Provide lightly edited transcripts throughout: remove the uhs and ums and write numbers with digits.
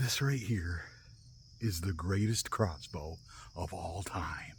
This right here is the greatest crossbow of all time.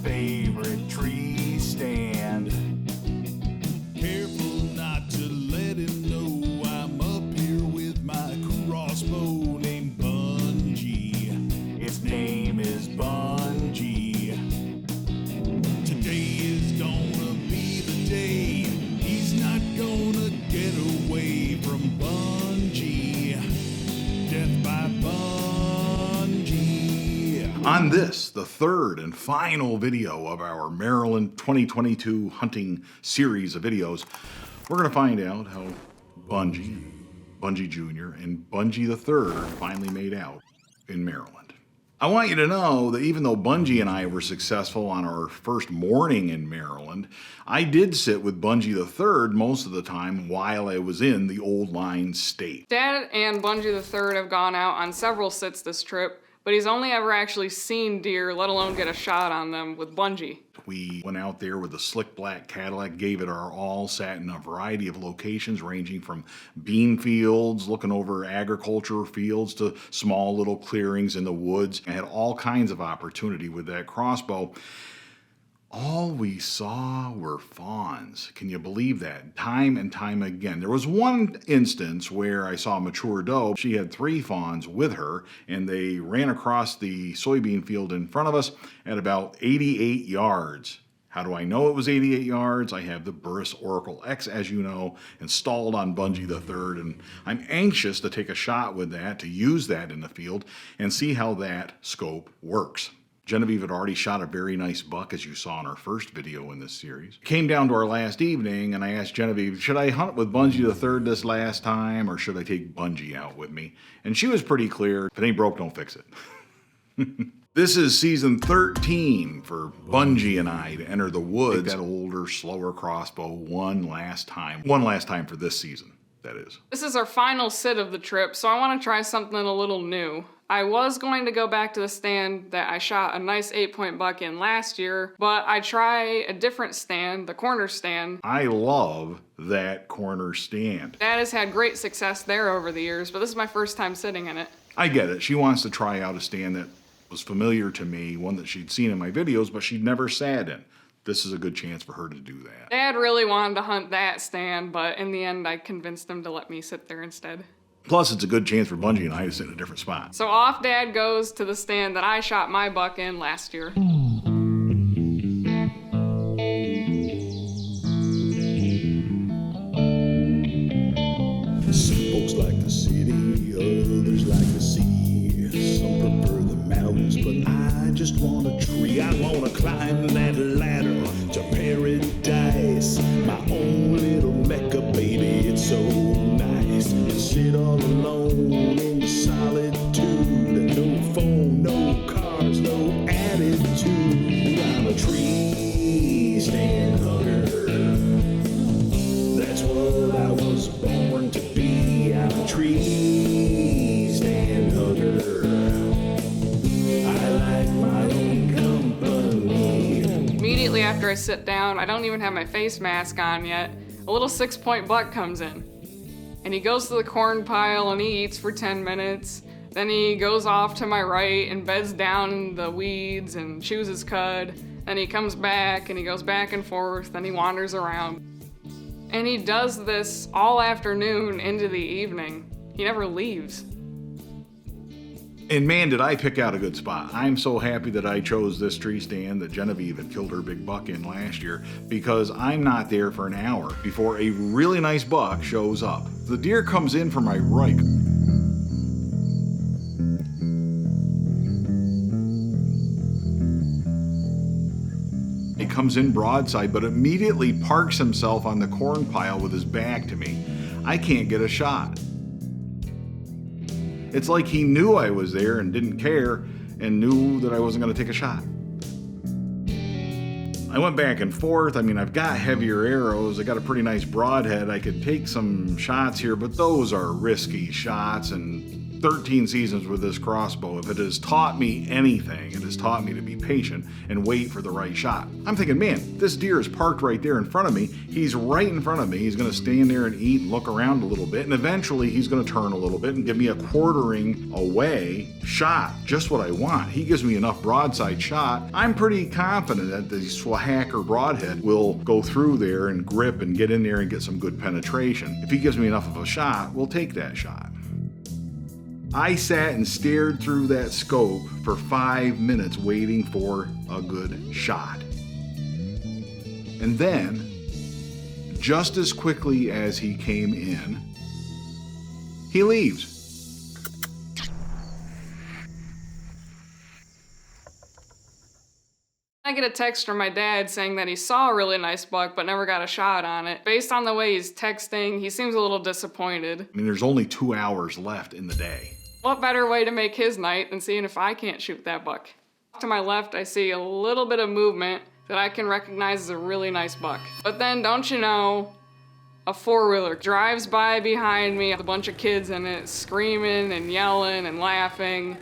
Favorite tree stand. Careful not to let him know I'm up here with my crossbow named Bunjie. Its name is Bunjie. Today is gonna be the day. He's not gonna get away from Bunjie. Death by Bunjie. On this, the third and final video of our Maryland 2022 hunting series of videos, we're going to find out how Bunjie, Bunjie Jr., and Bunjie III finally made out in Maryland. I want you to know that even though Bunjie and I were successful on our first morning in Maryland, I did sit with Bunjie III most of the time while I was in the old line state. Dad and Bunjie III have gone out on several sits this trip, but he's only ever actually seen deer, let alone get a shot on them with Bunjie. We went out there with a slick black Cadillac, gave it our all, sat in a variety of locations ranging from bean fields, looking over agriculture fields, to small little clearings in the woods, and had all kinds of opportunity with that crossbow. All we saw were fawns. Can you believe that? Time and time again. There was one instance where I saw a mature doe. She had 3 fawns with her, and they ran across the soybean field in front of us at about 88 yards. How do I know it was 88 yards? I have the Burris Oracle X, as you know, installed on Bunjie III, and I'm anxious to take a shot with that, to use that in the field, and see how that scope works. Genevieve had already shot a very nice buck, as you saw in our first video in this series. Came down to our last evening, and I asked Genevieve, should I hunt with Bunjie III this last time, or should I take Bunjie out with me? And she was pretty clear, if it ain't broke, don't fix it. This is season 13 for Bunjie and I to enter the woods. Take that older, slower crossbow one last time. One last time for this season, that is. This is our final sit of the trip, so I want to try something a little new. I was going to go back to the stand that I shot a nice 8-point buck in last year, but I try a different stand, the corner stand. I love that corner stand. Dad has had great success there over the years, but this is my first time sitting in it. I get it. She wants to try out a stand that was familiar to me, one that she'd seen in my videos, but she'd never sat in. This is a good chance for her to do that. Dad really wanted to hunt that stand, but in the end I convinced him to let me sit there instead. Plus, it's a good chance for Bunjie and I to sit in a different spot. So off Dad goes to the stand that I shot my buck in last year. Some folks like the city, others like the sea. Some prefer the mountains, but I just want a tree. I want to climb that ladder to paradise. My own little Mecca, baby, it's so nice. And sit all alone in the solitude. No phone, no cars, no attitude. I'm a tree stand hugger. That's what I was born to be. I'm a tree stand hugger. I like my own company. Immediately after I sit down, I don't even have my face mask on yet, a little 6-point buck comes in. And he goes to the corn pile and he eats for 10 minutes. Then he goes off to my right and beds down in the weeds and chews his cud. Then he comes back and he goes back and forth, then he wanders around. And he does this all afternoon into the evening. He never leaves. And man, did I pick out a good spot. I'm so happy that I chose this tree stand that Genevieve had killed her big buck in last year, because I'm not there for an hour before a really nice buck shows up. The deer comes in from my right. He comes in broadside, but immediately parks himself on the corn pile with his back to me. I can't get a shot. It's like he knew I was there and didn't care and knew that I wasn't going to take a shot. I went back and forth. I mean, I've got heavier arrows. I got a pretty nice broadhead. I could take some shots here, but those are risky shots, and 13 seasons with this crossbow, if it has taught me anything, it has taught me to be patient and wait for the right shot. I'm thinking, man, this deer is parked right there in front of me. He's right in front of me. He's gonna stand there and eat and look around a little bit, and eventually he's gonna turn a little bit and give me a quartering away shot, just what I want. He gives me enough broadside shot. I'm pretty confident that the Swahacker broadhead will go through there and grip and get in there and get some good penetration. If he gives me enough of a shot, we'll take that shot. I sat and stared through that scope for 5 minutes waiting for a good shot. And then, just as quickly as he came in, he leaves. I get a text from my dad saying that he saw a really nice buck but never got a shot on it. Based on the way he's texting, he seems a little disappointed. I mean, there's only 2 hours left in the day. What better way to make his night than seeing if I can't shoot that buck? To my left, I see a little bit of movement that I can recognize as a really nice buck. But then, don't you know, a four-wheeler drives by behind me, with a bunch of kids in it, screaming and yelling and laughing.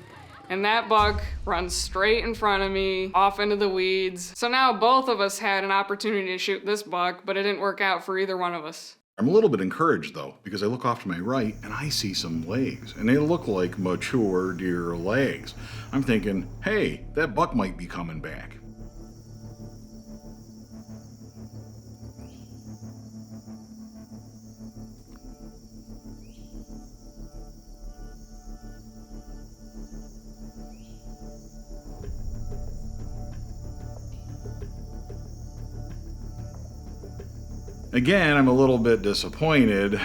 And that buck runs straight in front of me, off into the weeds. So now both of us had an opportunity to shoot this buck, but it didn't work out for either one of us. I'm a little bit encouraged though, because I look off to my right and I see some legs, and they look like mature deer legs. I'm thinking, hey, that buck might be coming back. Again, I'm a little bit disappointed.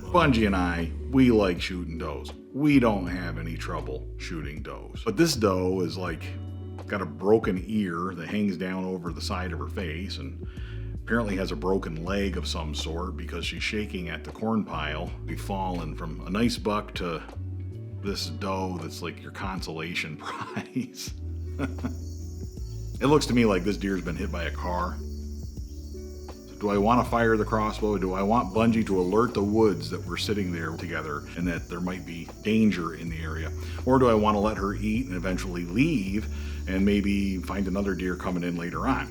Bunjie and I, we like shooting does. We don't have any trouble shooting does. But this doe is like, got a broken ear that hangs down over the side of her face, and apparently has a broken leg of some sort because she's shaking at the corn pile. We've fallen from a nice buck to this doe that's like your consolation prize. It looks to me like this deer's been hit by a car. Do I want to fire the crossbow? Do I want Bunjie to alert the woods that we're sitting there together and that there might be danger in the area? Or do I want to let her eat and eventually leave and maybe find another deer coming in later on?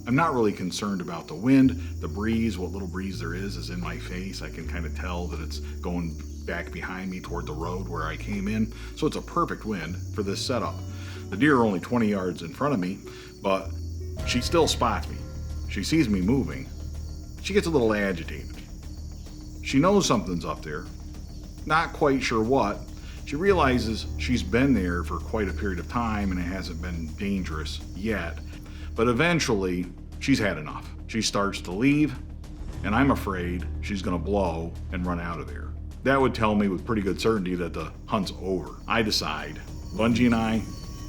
I'm not really concerned about the wind. The breeze, what little breeze there is in my face. I can kind of tell that it's going back behind me toward the road where I came in. So it's a perfect wind for this setup. The deer are only 20 yards in front of me, but she still spots me. She sees me moving. She gets a little agitated. She knows something's up there. Not quite sure what. She realizes she's been there for quite a period of time and it hasn't been dangerous yet. But eventually, she's had enough. She starts to leave, and I'm afraid she's gonna blow and run out of there. That would tell me with pretty good certainty that the hunt's over. I decide, Bunjie and I,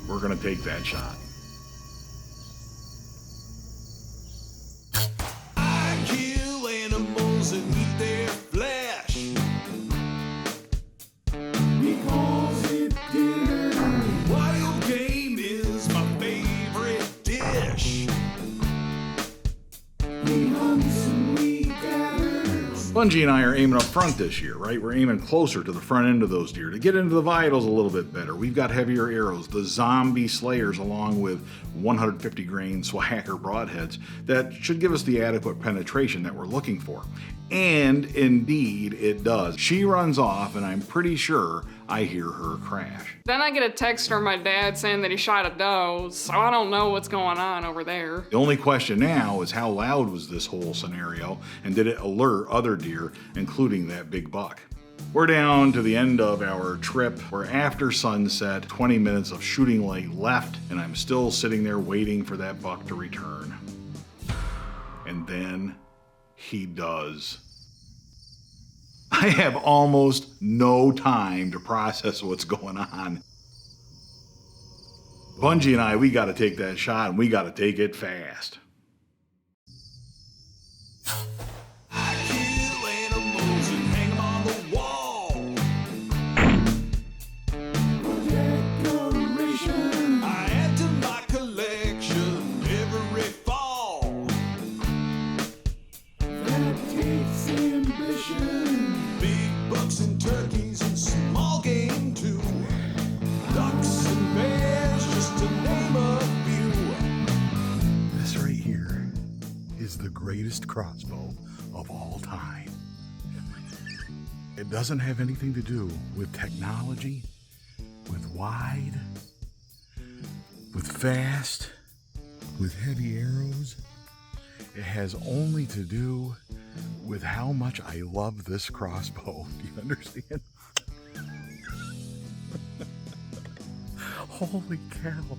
we're gonna take that shot. I kill animals and eat their flesh because it dinner. Wild game is my favorite dish. We hunt and we gather. Bunjie and I are aiming up front this year, right? We're aiming closer to the front end of those deer to get into the vitals a little bit better. We've got heavier arrows, the zombie slayers, along with 150 grain Swahacker broadheads that should give us the adequate penetration that we're looking for. And indeed, it does. She runs off, and I'm pretty sure I hear her crash. Then I get a text from my dad saying that he shot a doe, so I don't know what's going on over there. The only question now is how loud was this whole scenario, and did it alert other deer, including that big buck? We're down to the end of our trip. We're after sunset, 20 minutes of shooting light left, and I'm still sitting there waiting for that buck to return. And then he does. I have almost no time to process what's going on. Bunjie and I, we got to take that shot, and we got to take it fast. I kill animals and hang them on the wall. Decoration. I add to my collection every fall. That takes ambition. Big bucks and turkeys and small game too. Ducks and bears, just to name a few. This right here is the greatest crossbow of all time. It doesn't have anything to do with technology, with wide, with fast, with heavy arrows. It has only to do with how much I love this crossbow. Do you understand? Holy cow.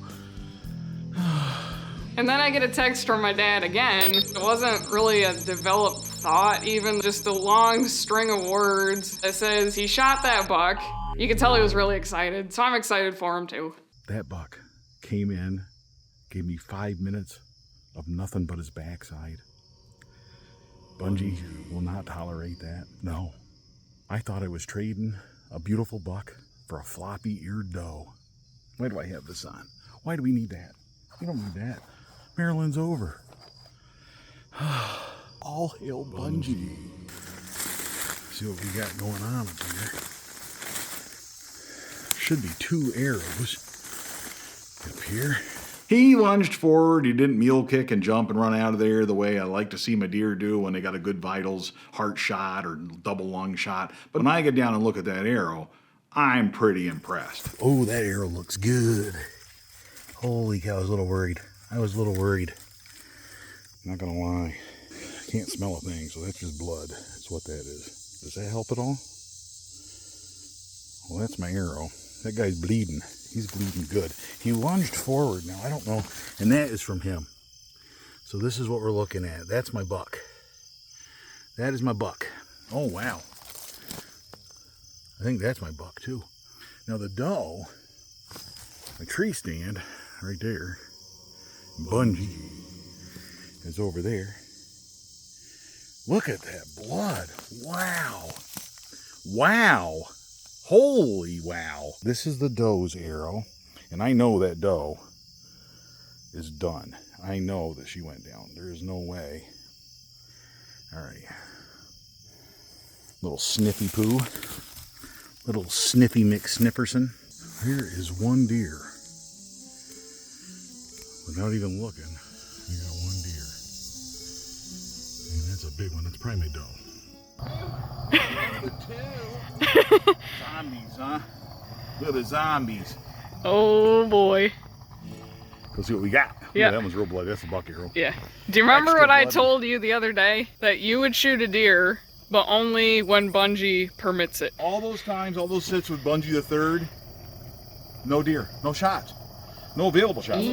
And then I get a text from my dad again. It wasn't really a developed thought, even just a long string of words that says he shot that buck. You could tell he was really excited, so I'm excited for him too. That buck came in, gave me 5 minutes of nothing but his backside. Bunjie will not tolerate that. No. I thought I was trading a beautiful buck for a floppy-eared doe. Why do I have this on? Why do we need that? We don't need that. Maryland's over. All hail Bunjie. See what we got going on up here. Should be 2 arrows up here. He lunged forward. He didn't mule kick and jump and run out of there the way I like to see my deer do when they got a good vitals heart shot or double lung shot. But when I get down and look at that arrow, I'm pretty impressed. Oh, that arrow looks good. Holy cow, I was a little worried. I'm not gonna lie. I can't smell a thing, so that's just blood. That's what that is. Does that help at all? Well, that's my arrow. That guy's bleeding. He's bleeding good. He lunged forward. Now, I don't know. And that is from him. So this is what we're looking at. That's my buck. That is my buck. Oh, wow. I think that's my buck, too. Now, the doe, my tree stand right there, Bunjie is over there. Look at that blood. Wow. Wow. Holy wow. This is the doe's arrow, and I know that doe is done. I know that she went down. There is no way. All right. Little sniffy poo. Little sniffy McSnifferson. Here is one deer. Without even looking, I got one deer. And that's a big one. That's probably my doe. Zombies, huh? Look at the zombies. Oh boy. Let's see what we got. Yeah. That one's real bloody. That's a buck arrow. Yeah. Do you remember Extra what I bloody. told you the other day? That you would shoot a deer, but only when Bunjie permits it. All those times, all those sits with Bunjie III, no deer, no shots, no available shots.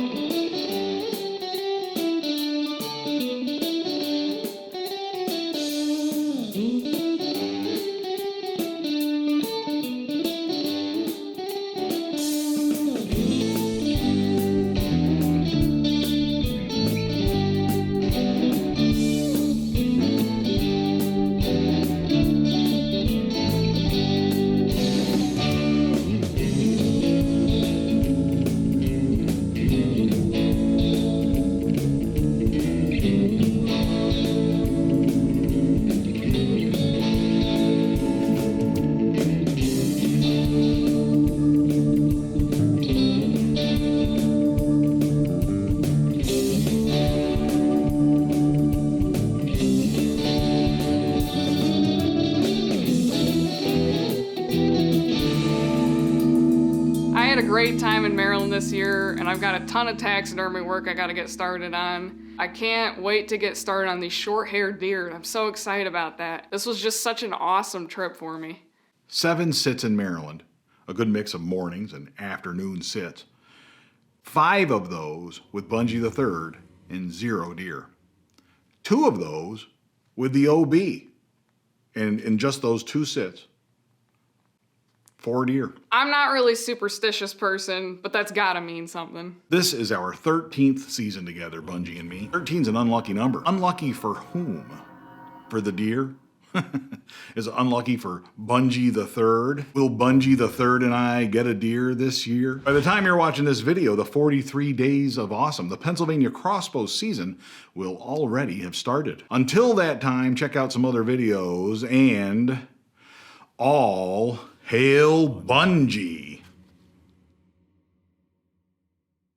Great time in Maryland this year, and I've got a ton of taxidermy work I gotta get started on. I can't wait to get started on these short-haired deer. I'm so excited about that. This was just such an awesome trip for me. 7 sits in Maryland, a good mix of mornings and afternoon sits. 5 of those with Bunjie III and 0 deer. 2 of those with the OB in just those 2 sits. 4 deer. I'm not really a superstitious person, but that's gotta mean something. This is our 13th season together, Bunjie and me. 13's an unlucky number. Unlucky for whom? For the deer? Is it unlucky for Bunjie III? Will Bunjie III and I get a deer this year? By the time you're watching this video, the 43 Days of Awesome, the Pennsylvania Crossbow season, will already have started. Until that time, check out some other videos, and all hail Bunjie!